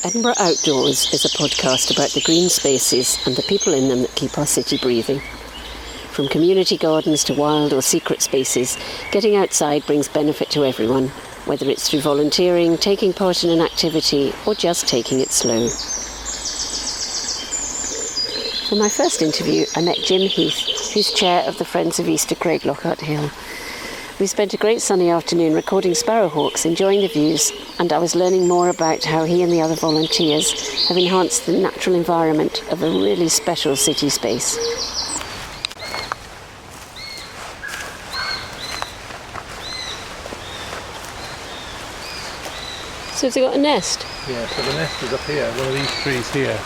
Edinburgh Outdoors is a podcast about the green spaces and the people in them that keep our city breathing. From community gardens to wild or secret spaces, getting outside brings benefit to everyone, whether it's through volunteering, taking part in an activity, or just taking it slow. For my first interview, I met Jim Heath, who's chair of the Friends of Easter Craiglockhart Hill. We spent a great sunny afternoon recording sparrowhawks, enjoying the views, and I was learning more about how he and the other volunteers have enhanced the natural environment of a really special city space. So has it got a nest? Yeah, so the nest is up here, one of these trees here,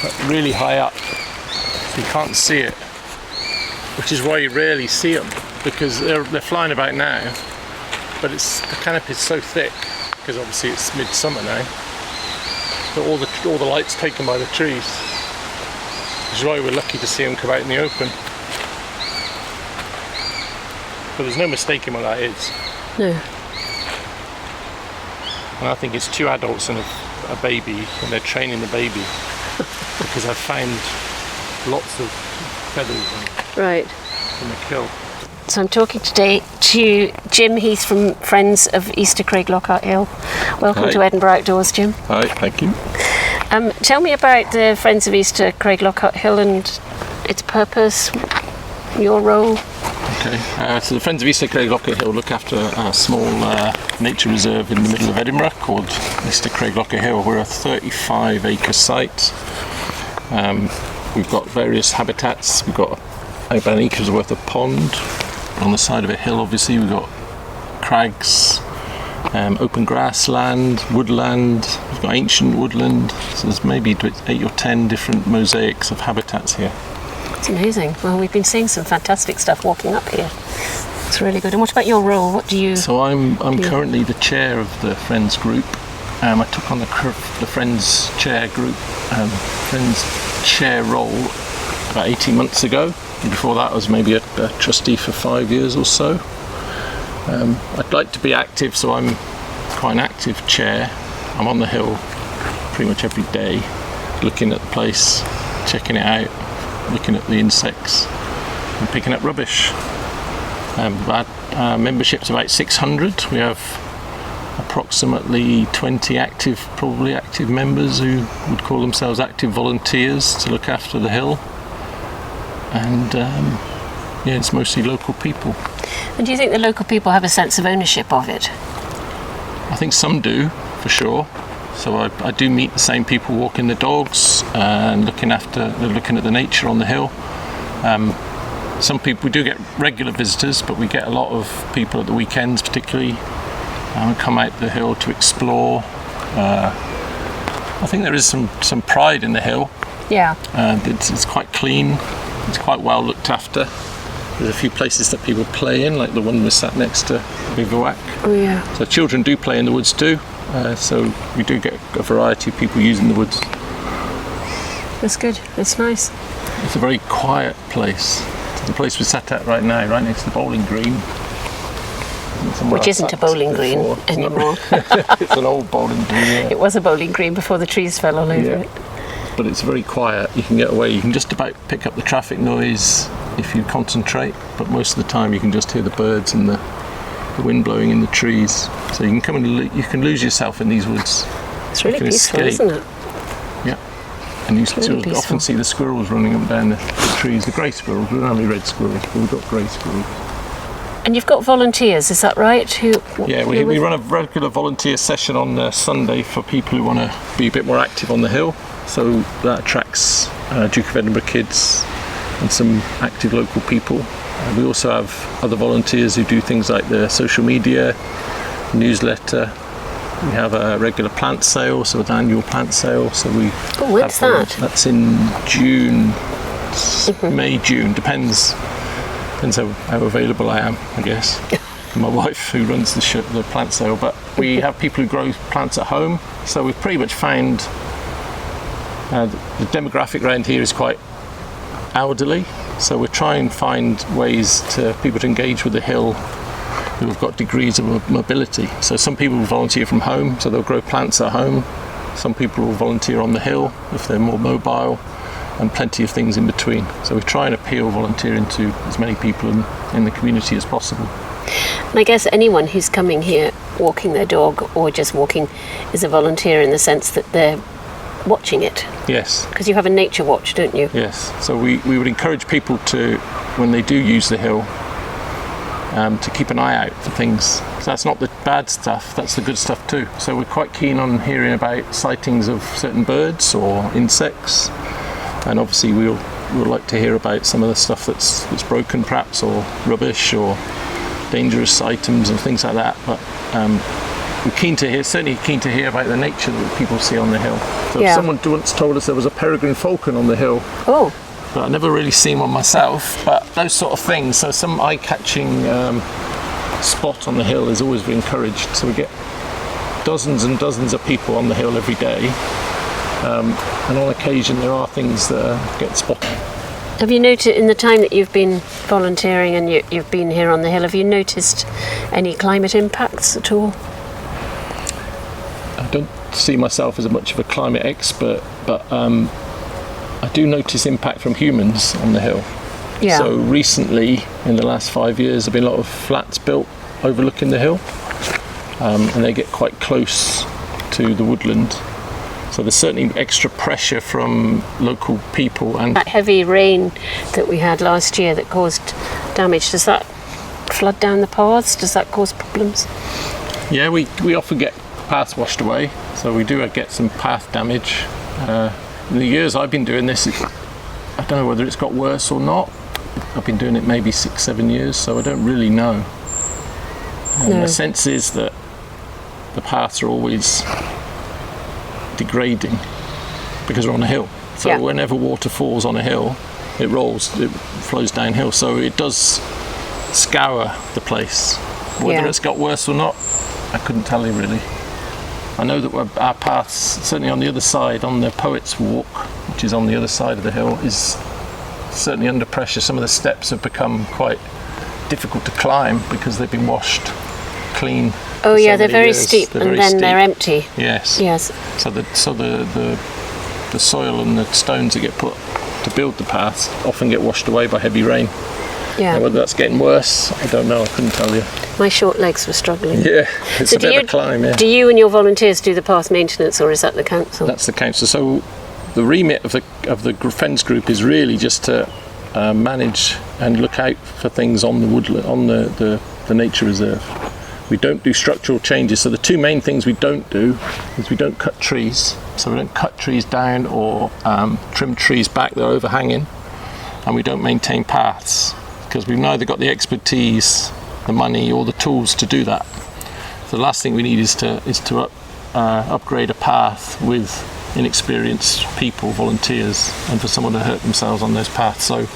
but really high up, so you can't see it, which is why you rarely see them, because they're flying about now, but the canopy is so thick, because obviously it's midsummer now, that all the light's taken by the trees, which is why we're lucky to see them come out in the open. But there's no mistaking what that is. No. And I think it's two adults and a baby, and they're training the baby, because I've found lots of feathers in the kill. So I'm talking today to Jim Heath from Friends of Easter Craiglockhart Hill. Welcome Hi. to Edinburgh Outdoors, Jim. Hi, thank you. Tell me about the Friends of Easter Craiglockhart Hill and its purpose, your role. Okay, so the Friends of Easter Craiglockhart Hill look after a small nature reserve in the middle of Edinburgh called Easter Craiglockhart Hill. We're a 35-acre site. We've got various habitats. We've got about an acre's worth of pond. On the side of a hill, obviously, we've got crags, open grassland, woodland. We've got ancient woodland. So there's maybe 8 or 10 different mosaics of habitats here. It's amazing. Well, we've been seeing some fantastic stuff walking up here. It's really good. And what about your role? What do you... So I'm currently the chair of the Friends group. I took on the Friends chair group, Friends chair role about 18 months ago. Before that I was maybe a trustee for 5 years or so. I'd like to be active, so I'm quite an active chair. I'm on the hill pretty much every day, looking at the place, checking it out, looking at the insects and picking up rubbish. Our membership's about 600. We have approximately 20 probably active members who would call themselves active volunteers to look after the hill. And it's mostly local people. And do you think the local people have a sense of ownership of it? I think some do, for sure. So I do meet the same people walking the dogs and looking at the nature on the hill. Some people, we do get regular visitors, but we get a lot of people at the weekends particularly come out the hill to explore. I think there is some pride in the hill. Yeah. It's quite clean. It's quite well looked after. There's a few places that people play in, like the one we're sat next to, Bivouac. Oh yeah. So children do play in the woods too. So we do get a variety of people using the woods. That's good. That's nice. It's a very quiet place. It's the place we're sat at right now, right next to the bowling green. Which isn't a bowling green anymore. It's an old bowling green. Yeah. It was a bowling green before the trees fell all over it. But it's very quiet. You can get away. You can just about pick up the traffic noise if you concentrate, but most of the time you can just hear the birds and the wind blowing in the trees. So you can come and you can lose yourself in these woods. It's really peaceful, isn't it? Yeah. And you really often see the squirrels running up and down the trees. The grey squirrels. We don't have any red squirrels, but we've got grey squirrels. And you've got volunteers, is that right? We run a regular volunteer session on Sunday for people who want to be a bit more active on the hill. So that attracts Duke of Edinburgh kids and some active local people. We also have other volunteers who do things like the social media, newsletter. We have a regular plant sale, so an annual plant sale. So when's that? That's in June, May, June, depends how available I am, I guess. My wife who runs the plant sale, but we have people who grow plants at home. So we've pretty much found the demographic around here is quite elderly, so we're trying to find ways to people to engage with the hill who have got degrees of mobility. So some people volunteer from home, so they'll grow plants at home. Some people will volunteer on the hill if they're more mobile, and plenty of things in between. So we try and appeal volunteering to as many people in the community as possible. And I guess anyone who's coming here walking their dog or just walking is a volunteer in the sense that they're watching it. Yes. Because you have a nature watch, don't you? Yes. So we would encourage people to, when they do use the hill, to keep an eye out for things. So that's not the bad stuff, that's the good stuff too. So we're quite keen on hearing about sightings of certain birds or insects. And obviously we'll like to hear about some of the stuff that's broken perhaps, or rubbish, or dangerous items and things like that. But we're certainly keen to hear about the nature that people see on the hill. So someone once told us there was a peregrine falcon on the hill. Oh. But I've never really seen one myself. But those sort of things, so some eye-catching spot on the hill is always encouraged. So we get dozens and dozens of people on the hill every day. And on occasion there are things that get spotted. Have you noticed, in the time that you've been volunteering and you've been here on the hill, have you noticed any climate impacts at all? I don't see myself as much of a climate expert, but I do notice impact from humans on the hill. Yeah. So recently, in the last 5 years, there have been a lot of flats built overlooking the hill, and they get quite close to the woodland. So there's certainly extra pressure from local people. And that heavy rain that we had last year that caused damage, does that flood down the paths? Does that cause problems? Yeah, we often get paths washed away, so we do get some path damage. In the years I've been doing this, I don't know whether it's got worse or not. I've been doing it maybe 6-7 years, so I don't really know. My sense is that the paths are always degrading because we're on a hill. So whenever water falls on a hill, it flows downhill. So it does scour the place. Whether it's got worse or not, I couldn't tell you really. I know that our paths, certainly on the other side, on the Poets Walk, which is on the other side of the hill, is certainly under pressure. Some of the steps have become quite difficult to climb because they've been washed clean. Oh yeah, they're very steep, and then they're empty. Yes. Yes. So the soil and the stones that get put to build the paths often get washed away by heavy rain. Yeah. Now, whether that's getting worse, I don't know. I couldn't tell you. My short legs were struggling. Yeah, it's a bit of a climb. Yeah. Do you and your volunteers do the path maintenance, or is that the council? That's the council. So the remit of the Friends group is really just to manage and look out for things on the woodland, on the nature reserve. We don't do structural changes. So the two main things we don't do is we don't cut trees. So we don't cut trees down or trim trees back that are overhanging, and we don't maintain paths because we've neither got the expertise, the money, or the tools to do that. So the last thing we need is to upgrade a path with inexperienced people, volunteers, and for someone to hurt themselves on those paths. So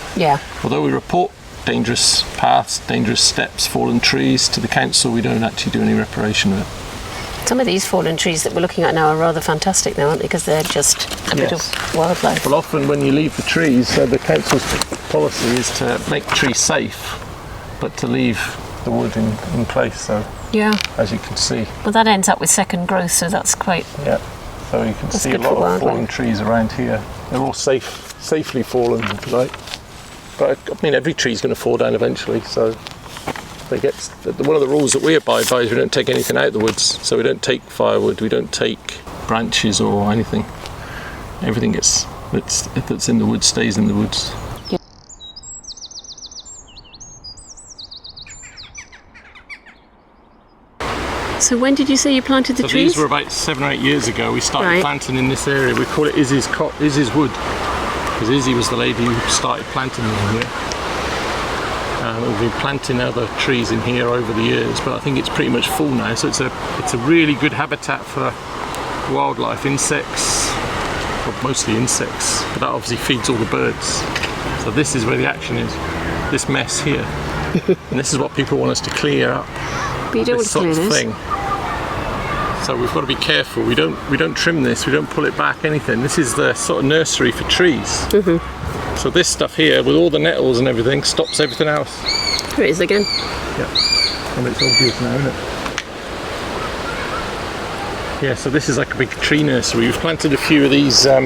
although we report dangerous paths, dangerous steps, fallen trees to the council, we don't actually do any reparation of it. Some of these fallen trees that we're looking at now are rather fantastic now, aren't they? Because they're just a bit of wildlife. Well, often when you leave the trees, the council's policy is to make trees safe, but to leave the wood in place. So as you can see. Well, that ends up with second growth, so that's quite. Yeah. So you can see a lot of fallen trees around here. They're all safely fallen, if you like. But I mean, every tree's going to fall down eventually. So one of the rules that we abide by is we don't take anything out of the woods. So we don't take firewood, we don't take branches or anything. Everything that's in the woods stays in the woods. Yeah. So when did you say you planted the trees? These were about 7 or 8 years ago. We started planting in this area. We call it Izzy's Wood, because Izzy was the lady who started planting them here. We've been planting other trees in here over the years, but I think it's pretty much full now. So it's a really good habitat for wildlife, insects, well, mostly insects, but that obviously feeds all the birds. So this is where the action is, this mess here. And this is what people want us to clear up. But you don't want to clear this. Thing. So we've got to be careful. We don't trim this, we don't pull it back, anything. This is the sort of nursery for trees. Mm-hmm. So this stuff here, with all the nettles and everything, stops everything else. Here it is again. Yeah. And it's obvious now, isn't it? Yeah, so this is like a big tree nursery. We've planted a few of these, what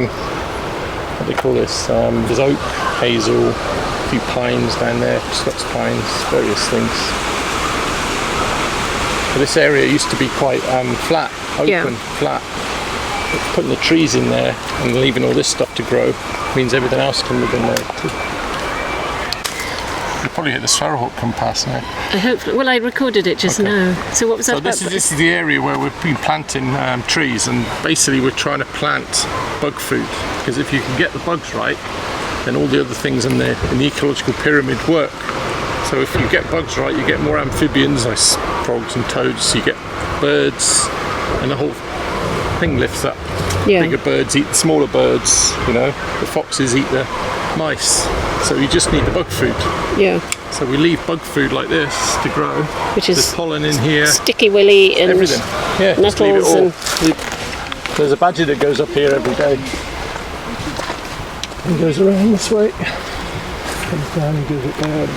do they call this? There's oak, hazel, a few pines down there, Scots pines, various things. But this area used to be quite flat, open, flat. But putting the trees in there and leaving all this stuff to grow means everything else can live in there too. You'll probably hear the sparrowhawk come past now. I hope. Well, I recorded it just now. So what was that So about? this is the area where we've been planting trees, and basically we're trying to plant bug food, because if you can get the bugs right, then all the other things in the ecological pyramid work. So if you get bugs right, you get more amphibians like frogs and toads, you get birds, and the whole thing lifts up. Yeah. Bigger birds eat the smaller birds, you know, the foxes eat the mice. So you just need the bug food. Yeah. So we leave bug food like this to grow. Which is there's pollen in here. Sticky willy and everything. Yeah, just leave it nettles all. There's a badger that goes up here every day. He goes around this way. Comes down and goes up there.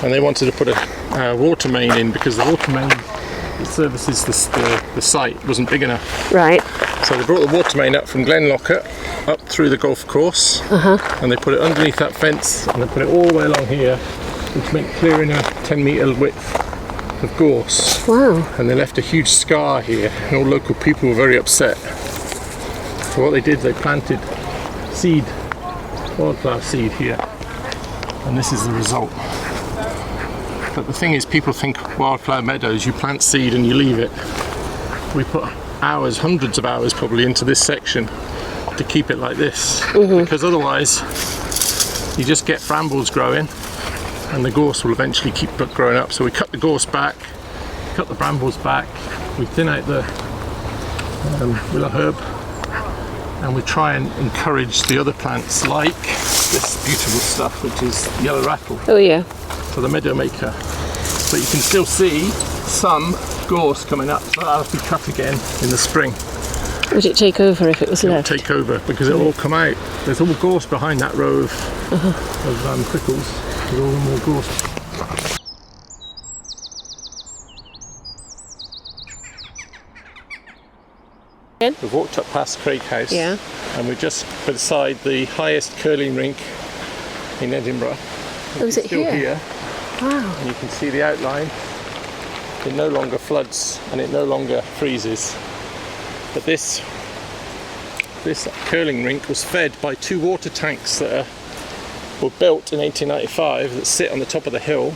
And they wanted to put a water main in, because the water main that services the site wasn't big enough. Right. So they brought the water main up from Craiglockhart up through the golf course, and they put it underneath that fence, and they put it all the way along here, which meant clearing a 10-metre width of gorse. Wow. And they left a huge scar here, and all local people were very upset. So what they did, they planted seed, wildflower seed here, and this is the result. But the thing is, people think wildflower meadows, you plant seed and you leave it. We put hours, hundreds of hours probably, into this section to keep it like this, because otherwise you just get brambles growing and the gorse will eventually keep growing up. So we cut the gorse back, cut the brambles back, we thin out the willow herb, and we try and encourage the other plants like this beautiful stuff, which is yellow rattle. Oh yeah. So the meadow maker. But you can still see some gorse coming up, so that'll be cut again in the spring. Would it take over if it was It'll left? take over, because it'll all come out. There's all gorse behind that row of prickles. There's all more gorse. We've walked up past Craig House, Yeah. and we're just beside the highest curling rink in Edinburgh. Oh, is it Still here? here, Wow. and you can see the outline. It no longer floods and it no longer freezes. But this curling rink was fed by two water tanks that were built in 1895 that sit on the top of the hill,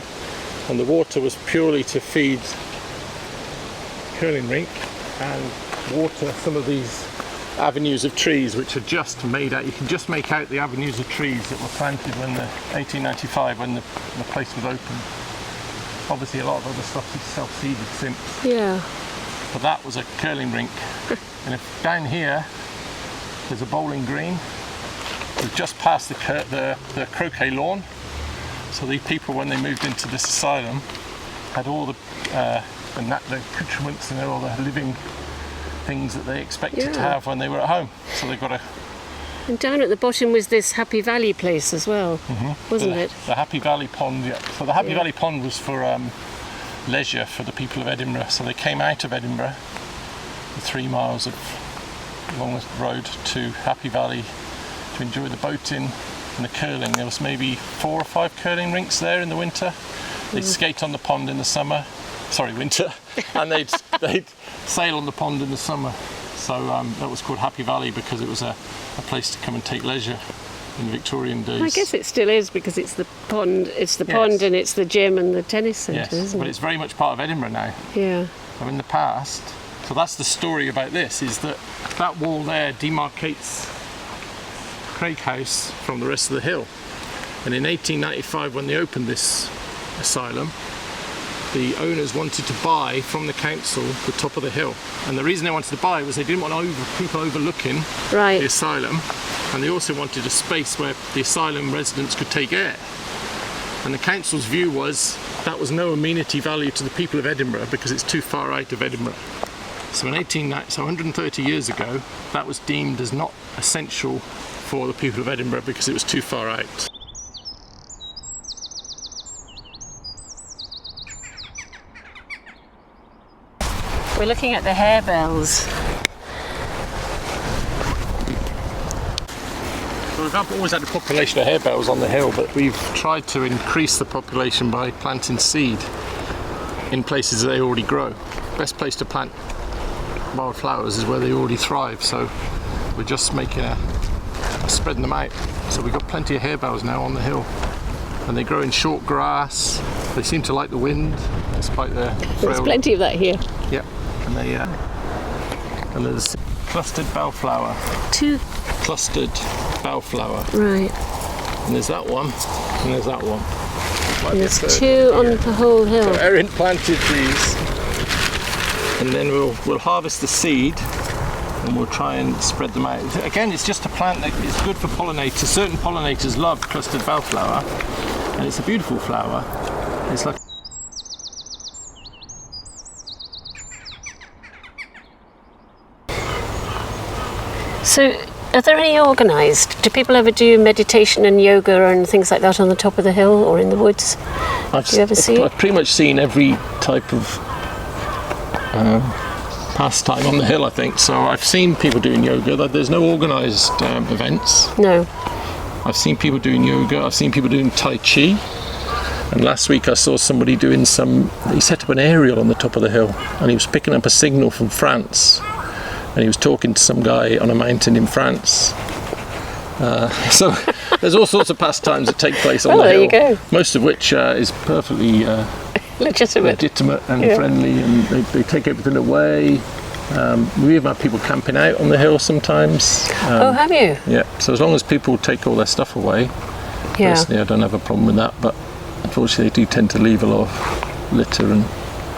and the water was purely to feed the curling rink and water some of these avenues of trees, which are just made out. You can just make out the avenues of trees that were planted when the 1895 when the place was opened. Obviously a lot of other stuff is self-seeded since. Yeah. But that was a curling rink. And if down here there's a bowling green, we've just passed the croquet lawn. So the people, when they moved into this asylum, had all the accoutrements and all the living things that they expected to have when they were at home. So they've got a... And down at the bottom was this Happy Valley place as well, wasn't it? The Happy Valley Pond, yeah. So the Happy Valley Pond was for leisure for the people of Edinburgh. So they came out of Edinburgh, the 3 miles along the road to Happy Valley to enjoy the boating and the curling. There was maybe 4 or 5 curling rinks there in the winter. They'd skate on the pond in the summer, winter, and they'd sail on the pond in the summer. So that was called Happy Valley because it was a place to come and take leisure in Victorian days. I guess it still is, because it's the pond. It's the pond, and it's the gym and the tennis centre, isn't but it? it's very much part of Edinburgh now. Yeah. So in the past, so that's the story about this, is that wall there demarcates Craig House from the rest of the hill. And in 1895, when they opened this asylum, the owners wanted to buy from the council the top of the hill, and the reason they wanted to buy was they didn't want people overlooking the asylum, and they also wanted a space where the asylum residents could take air. And the council's view was that was no amenity value to the people of Edinburgh because it's too far out of Edinburgh. So in 130 years ago, that was deemed as not essential for the people of Edinburgh because it was too far out. We're looking at the harebells. We've always had a population of harebells on the hill, but we've tried to increase the population by planting seed in places they already grow. Best place to plant wildflowers is where they already thrive, so we're just spreading them out. So we've got plenty of harebells now on the hill, and they grow in short grass. They seem to like the wind, despite their frail... There's plenty of that here. Yeah, and there's clustered bellflower. 2 Clustered bellflower. Right. And there's that one, and there's that one. And there's 2 on the whole hill. So Erin planted these, and then we'll harvest the seed, and we'll try and spread them out. Again, it's just a plant that is good for pollinators. Certain pollinators love clustered bellflower, and it's a beautiful flower. It's like... So, are there any organised? Do people ever do meditation and yoga and things like that on the top of the hill or in the woods? Do you ever see it? I've pretty much seen every type of pastime on the hill, I think. So I've seen people doing yoga. There's no organised events. No. I've seen people doing yoga. I've seen people doing Tai Chi. And last week I saw somebody doing he set up an aerial on the top of the hill, and he was picking up a signal from France. And he was talking to some guy on a mountain in France. So there's all sorts of pastimes that take place on the hill. There you go. Most of which is perfectly legitimate and friendly, and they take everything away. We even have people camping out on the hill sometimes. Oh, have you? Yeah. So as long as people take all their stuff away, personally I don't have a problem with that. But unfortunately, they do tend to leave a lot of litter and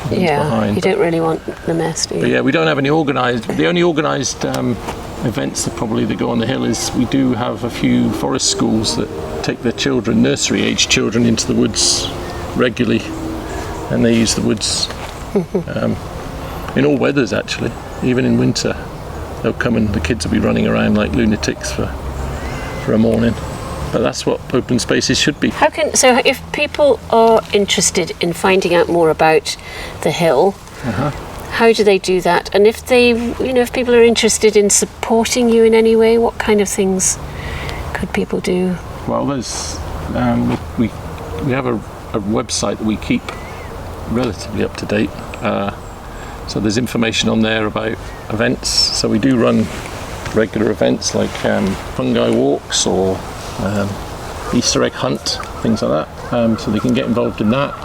things behind. You don't really want the mess, do you? But yeah, we don't have any organised. The only organised events that go on the hill is we do have a few forest schools that take their children, nursery-age children, into the woods regularly, and they use the woods in all weathers actually. Even in winter, they'll come and the kids will be running around like lunatics for a morning. But that's what open spaces should be. So if people are interested in finding out more about the hill, how do they do that? And if if people are interested in supporting you in any way, what kind of things could people do? Well, there's we have a website that we keep relatively up to date. So there's information on there about events. So we do run regular events like fungi walks or Easter egg hunt, things like that, so they can get involved in that.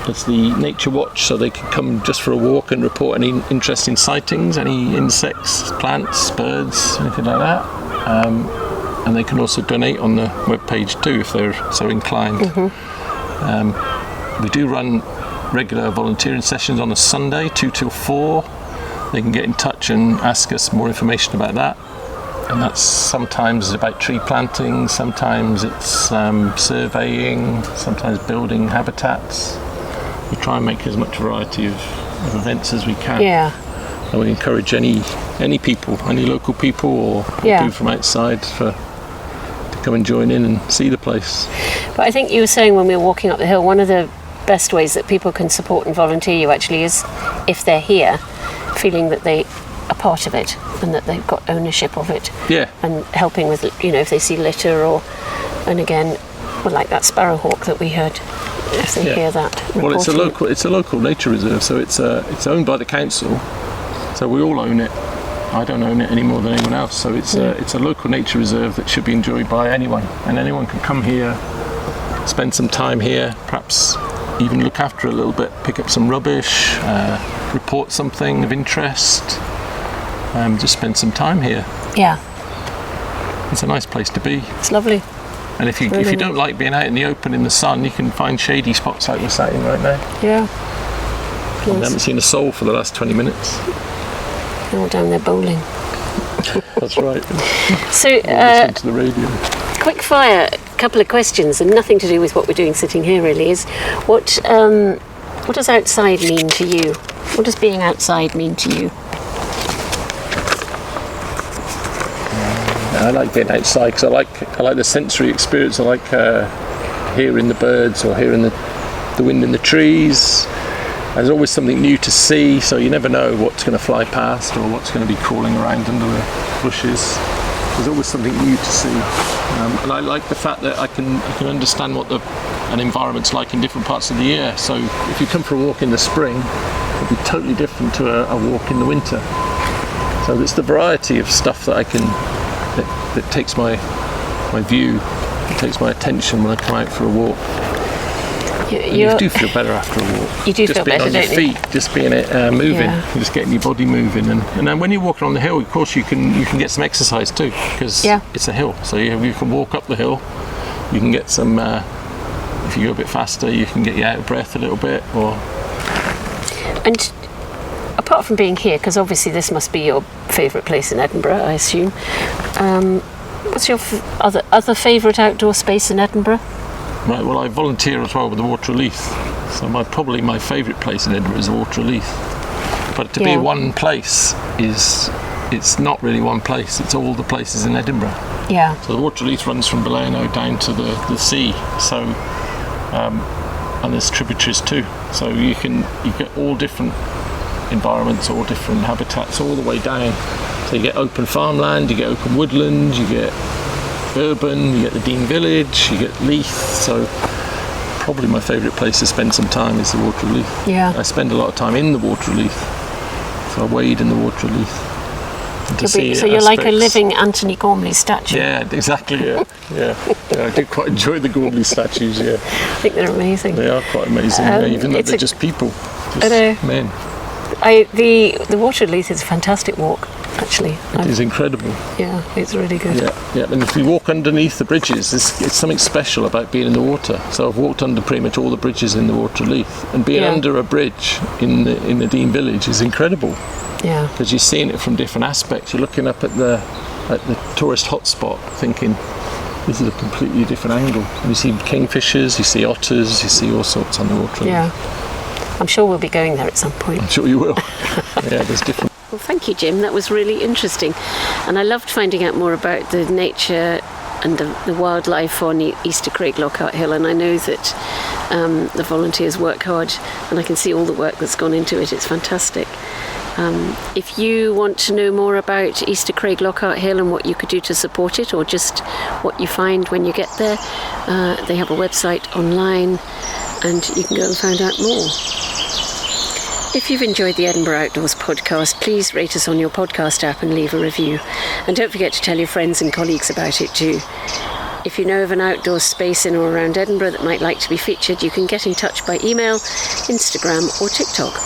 There's the nature watch, so they can come just for a walk and report any interesting sightings, any insects, plants, birds, anything like that. And they can also donate on the webpage too if they're so inclined. We do run regular volunteering sessions on a Sunday, 2 till 4. They can get in touch and ask us more information about that. And that's sometimes about tree planting, sometimes it's surveying, sometimes building habitats. We try and make as much variety of events as we can. Yeah. And we encourage any people, any local people or people from outside to come and join in and see the place. But I think you were saying when we were walking up the hill, one of the best ways that people can support and volunteer you actually is if they're here, feeling that they are part of it and that they've got ownership of it. Yeah. And helping with, if they see litter and again, like that sparrowhawk that we heard, if they hear that. Well, it's a local nature reserve, so it's owned by the council, so we all own it. I don't own it any more than anyone else, so it's a local nature reserve that should be enjoyed by anyone, and anyone can come here, spend some time here, perhaps even look after it a little bit, pick up some rubbish, report something of interest, just spend some time here. Yeah. It's a nice place to be. It's lovely. And if you don't like being out in the open in the sun, you can find shady spots like we're sat in right now. Yeah. I haven't seen a soul for the last 20 minutes. They're all down there bowling. That's right. So, listening to the radio. Quick fire, a couple of questions, and nothing to do with what we're doing sitting here really, is what does outside mean to you? What does being outside mean to you? I like being outside because I like the sensory experience. I like hearing the birds or hearing the wind in the trees. There's always something new to see, so you never know what's going to fly past or what's going to be crawling around under the bushes. There's always something new to see, and I like the fact that I can understand what an environment's like in different parts of the year. So if you come for a walk in the spring, it'll be totally different to a walk in the winter. So it's the variety of stuff that that takes my view, it takes my attention when I come out for a walk. You do feel better after a walk. You do feel better, don't you? Just being on your feet, just being moving, just getting your body moving, and then when you're walking on the hill, of course you can get some exercise too, because it's a hill. So you can walk up the hill. You can get some. If you go a bit faster, you can get you out of breath a little bit. And apart from being here, because obviously this must be your favourite place in Edinburgh, I assume. What's your other favourite outdoor space in Edinburgh? Right, well, I volunteer as well with the Water Leith, so probably my favourite place in Edinburgh is the Water Leith. But to be one place it's not really one place, it's all the places in Edinburgh. Yeah. So the Water Leith runs from Bellano down to the sea, so and there's tributaries too. So you get all different environments, all different habitats all the way down. So you get open farmland, you get open woodland, you get urban, you get the Dean Village, you get Leith. So probably my favourite place to spend some time is the Water Leith. Yeah. I spend a lot of time in the Water Leith. So I wade in the Water Leith. So you're like a living Anthony Gormley statue. Yeah, exactly, yeah. I do quite enjoy the Gormley statues, yeah. I think they're amazing. They are quite amazing, even though they're just people, men. The Water Leith is a fantastic walk, actually. It is incredible. Yeah, it's really good. Yeah. And if you walk underneath the bridges, it's something special about being in the water. So I've walked under pretty much all the bridges in the Water Leith, and being under a bridge in the Dean Village is incredible. Yeah. Because you're seeing it from different aspects. You're looking up at the tourist hotspot, thinking this is a completely different angle. And you see kingfishers, you see otters, you see all sorts on the Water Leith. Yeah. I'm sure we'll be going there at some point. I'm sure you will. There's different. Well, thank you, Jim. That was really interesting. And I loved finding out more about the nature and the wildlife on East of Craiglockhart Hill. And I know that the volunteers work hard, and I can see all the work that's gone into it. It's fantastic. If you want to know more about East of Craiglockhart Hill and what you could do to support it, or just what you find when you get there, they have a website online, and you can go and find out more. If you've enjoyed the Edinburgh Outdoors podcast, please rate us on your podcast app and leave a review. And don't forget to tell your friends and colleagues about it too. If you know of an outdoor space in or around Edinburgh that might like to be featured, you can get in touch by email, Instagram or TikTok.